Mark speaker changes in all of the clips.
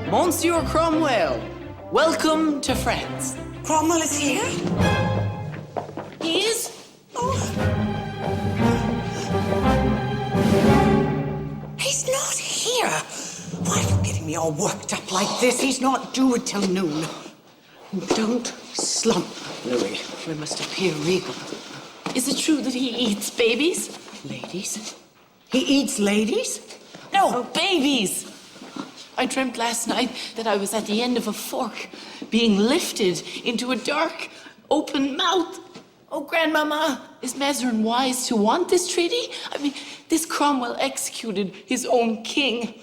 Speaker 1: Monsieur Cromwell, welcome to France.
Speaker 2: Cromwell is here?
Speaker 1: He is?
Speaker 2: Oh. He's not here. Why are you getting me all worked up like this? He's not due until noon. Don't slump, Louis. We must appear regal.
Speaker 1: Is it true that he eats babies?
Speaker 2: Ladies? He eats ladies?
Speaker 1: No, babies! I dreamt last night that I was at the end of a fork, being lifted into a dark, open mouth. Oh, Grandmama, is Mazarin wise to want this treaty? I mean, this Cromwell executed his own king.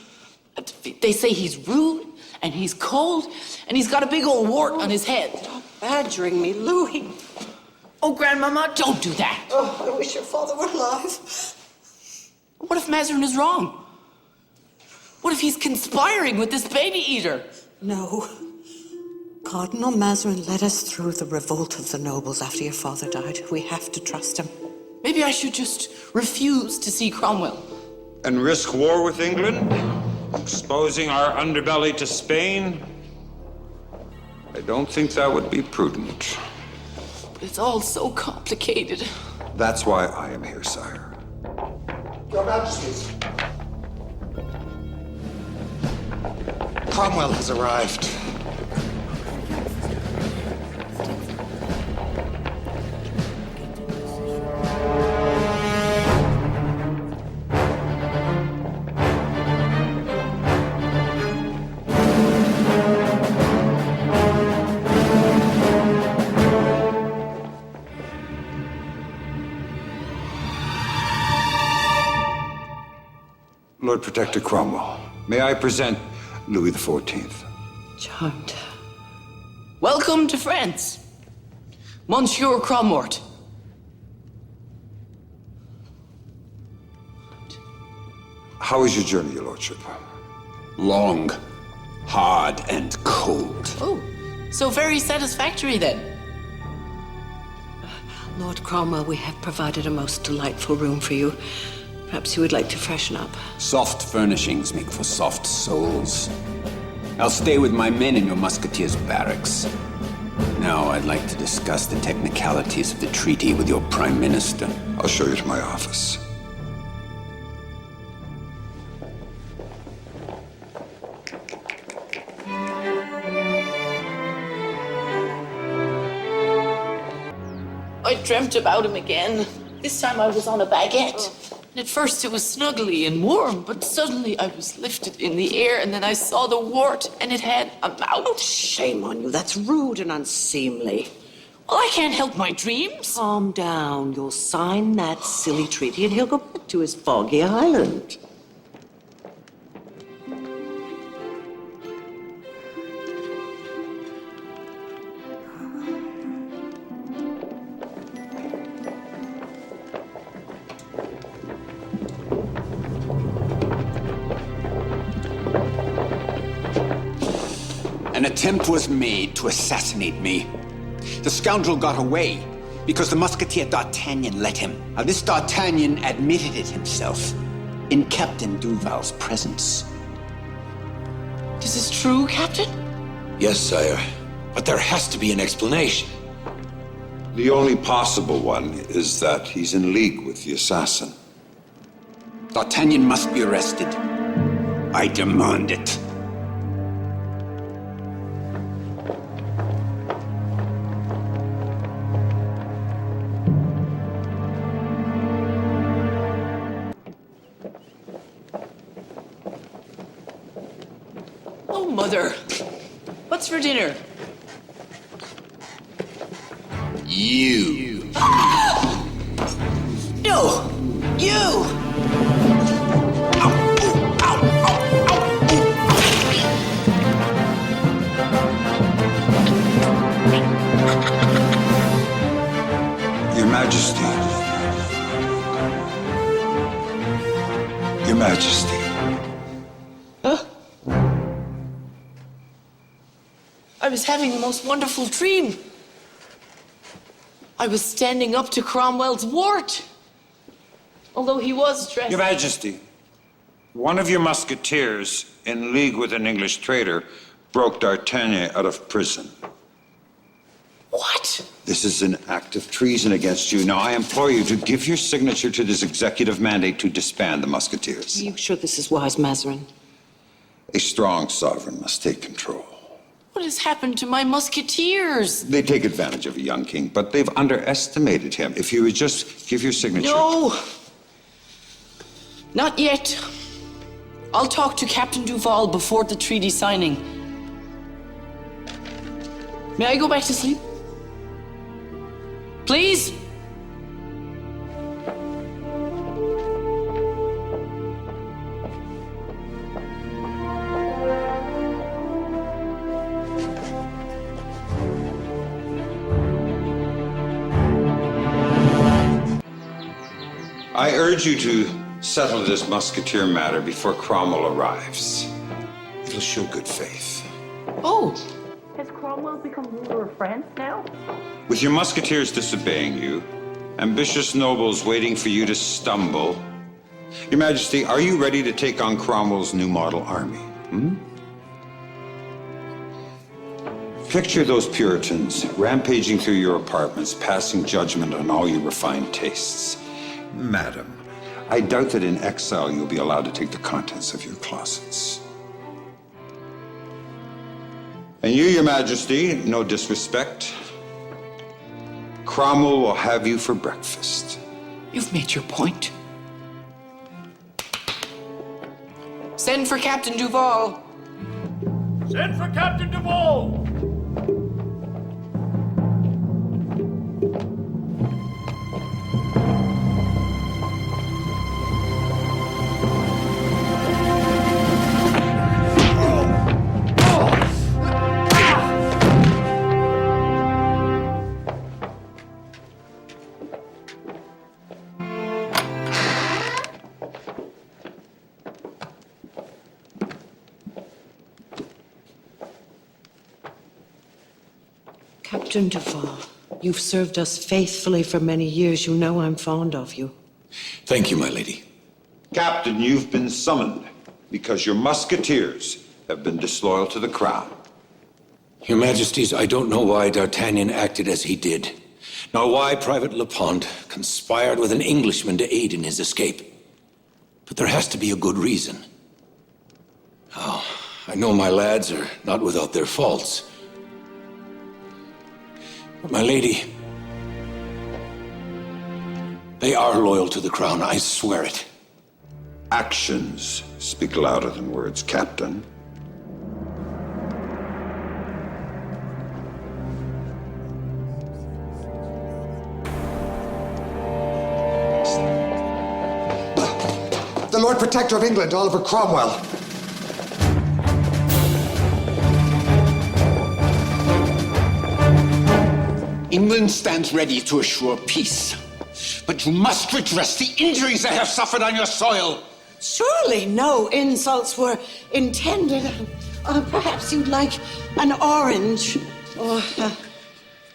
Speaker 1: They say he's rude, and he's cold, and he's got a big old wart on his head.
Speaker 2: Stop badgering me, Louis.
Speaker 1: Oh, Grandmama, don't do that.
Speaker 2: Oh, I wish your father were alive.
Speaker 1: What if Mazarin is wrong? What if he's conspiring with this baby eater?
Speaker 2: No. Cardinal Mazarin led us through the revolt of the nobles after your father died. We have to trust him.
Speaker 1: Maybe I should just refuse to see Cromwell.
Speaker 3: And risk war with England? Exposing our underbelly to Spain? I don't think that would be prudent.
Speaker 1: It's all so complicated.
Speaker 3: That's why I am here, sire.
Speaker 4: Your Majesties. Cromwell has arrived.
Speaker 3: Lord Protector Cromwell, may I present Louis XIV?
Speaker 2: Charmed.
Speaker 1: Welcome to France, Monsieur Cromwell.
Speaker 3: How was your journey, Your Lordship?
Speaker 5: Long, hard, and cold.
Speaker 1: Oh, so very satisfactory then.
Speaker 2: Lord Cromwell, we have provided a most delightful room for you. Perhaps you would like to freshen up.
Speaker 5: Soft furnishings make for soft souls. I'll stay with my men in your musketeers' barracks. Now I'd like to discuss the technicalities of the treaty with your Prime Minister.
Speaker 3: I'll show you to my office.
Speaker 1: I dreamt about him again. This time I was on a baguette. And at first it was snuggly and warm, but suddenly I was lifted in the air, and then I saw the wart, and it had a mouth.
Speaker 2: Shame on you. That's rude and unseemly.
Speaker 1: Well, I can't help my dreams.
Speaker 2: Calm down. You'll sign that silly treaty and he'll go back to his foggy island.
Speaker 5: An attempt was made to assassinate me. The scoundrel got away because the musketeer D'Artagnan let him. Now, this D'Artagnan admitted it himself in Captain Duval's presence.
Speaker 1: This is true, Captain?
Speaker 6: Yes, sire. But there has to be an explanation.
Speaker 3: The only possible one is that he's in league with the assassin.
Speaker 5: D'Artagnan must be arrested. I demand it.
Speaker 1: Oh, Mother. What's for dinner?
Speaker 5: You.
Speaker 1: No! You!
Speaker 3: Your Majesty. Your Majesty.
Speaker 1: Huh? I was having the most wonderful dream. I was standing up to Cromwell's wart. Although he was dressed...
Speaker 3: Your Majesty. One of your musketeers, in league with an English traitor, broke D'Artagnan out of prison.
Speaker 1: What?
Speaker 3: This is an act of treason against you. Now, I implore you to give your signature to this executive mandate to disband the musketeers.
Speaker 2: Are you sure this is wise, Mazarin?
Speaker 3: A strong sovereign must take control.
Speaker 1: What has happened to my musketeers?
Speaker 3: They take advantage of a young king, but they've underestimated him. If you would just give your signature.
Speaker 1: No. Not yet. I'll talk to Captain Duval before the treaty signing. May I go back to sleep? Please?
Speaker 3: I urge you to settle this musketeer matter before Cromwell arrives. It'll show good faith.
Speaker 1: Oh. Has Cromwell become ruler of France now?
Speaker 3: With your musketeers disobeying you, ambitious nobles waiting for you to stumble, Your Majesty, are you ready to take on Cromwell's new model army? Picture those Puritans rampaging through your apartments, passing judgment on all your refined tastes. Madam, I doubt that in exile you'll be allowed to take the contents of your closets. And you, Your Majesty, no disrespect, Cromwell will have you for breakfast.
Speaker 1: You've made your point. Send for Captain Duval.
Speaker 7: Send for Captain Duval!
Speaker 2: Captain Duval, you've served us faithfully for many years. You know I'm fond of you.
Speaker 6: Thank you, my lady.
Speaker 3: Captain, you've been summoned because your musketeers have been disloyal to the crown.
Speaker 6: Your Majesties, I don't know why D'Artagnan acted as he did, nor why Private Lepont conspired with an Englishman to aid in his escape. But there has to be a good reason. Oh, I know my lads are not without their faults. But my lady, they are loyal to the crown, I swear it.
Speaker 3: Actions speak louder than words, Captain.
Speaker 4: The Lord Protector of England, Oliver Cromwell.
Speaker 5: England stands ready to assure peace. But you must redress the injuries they have suffered on your soil.
Speaker 2: Surely no insults were intended. Perhaps you'd like an orange or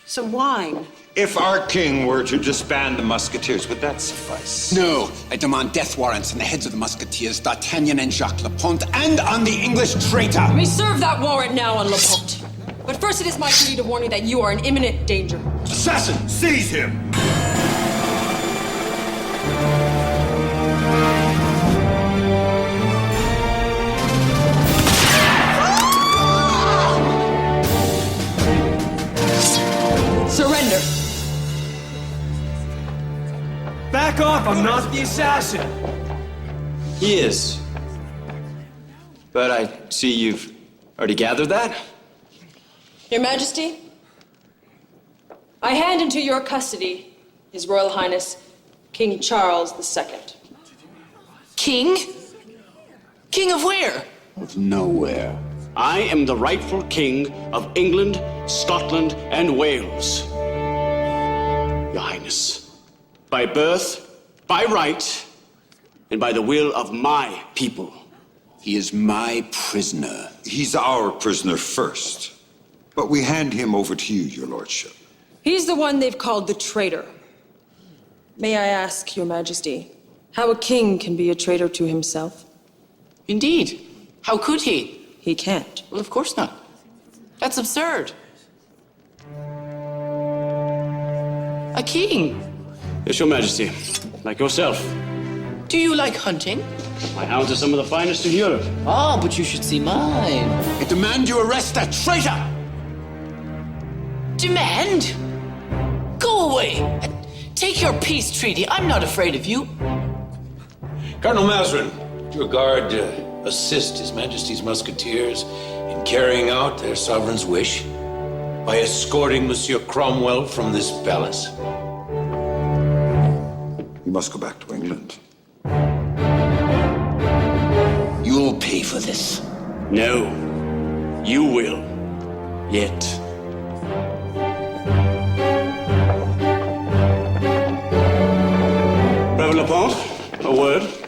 Speaker 2: some wine.
Speaker 3: If our king were to disband the musketeers, would that suffice?
Speaker 5: No, I demand death warrants on the heads of the musketeers, D'Artagnan and Jacques Lepont, and on the English traitor.
Speaker 8: We serve that warrant now on Lepont. But first it is my duty to warn you that you are in imminent danger.
Speaker 7: Assassin, seize him!
Speaker 8: Surrender.
Speaker 7: Back off, I'm not the assassin!
Speaker 9: He is. But I see you've already gathered that?
Speaker 8: Your Majesty, I hand into your custody His Royal Highness King Charles II.
Speaker 1: King? King of where?
Speaker 5: Of nowhere.
Speaker 10: I am the rightful king of England, Scotland, and Wales. Your Highness, by birth, by right, and by the will of my people.
Speaker 5: He is my prisoner.
Speaker 3: He's our prisoner first. But we hand him over to you, your lordship.
Speaker 8: He's the one they've called the traitor. May I ask, Your Majesty, how a king can be a traitor to himself?
Speaker 1: Indeed. How could he?
Speaker 8: He can't.
Speaker 1: Well, of course not. That's absurd. A king.
Speaker 10: Yes, Your Majesty. Like yourself.
Speaker 1: Do you like hunting?
Speaker 10: My hounds are some of the finest in Europe.
Speaker 1: Oh, but you should see mine.
Speaker 5: I demand you arrest that traitor!
Speaker 1: Demand? Go away. Take your peace treaty. I'm not afraid of you.
Speaker 6: Cardinal Mazarin, your guard assist His Majesty's musketeers in carrying out their sovereign's wish by escorting Monsieur Cromwell from this palace.
Speaker 3: You must go back to England.
Speaker 5: You'll pay for this.
Speaker 10: No. You will. Yet. Brother Lepont, a word.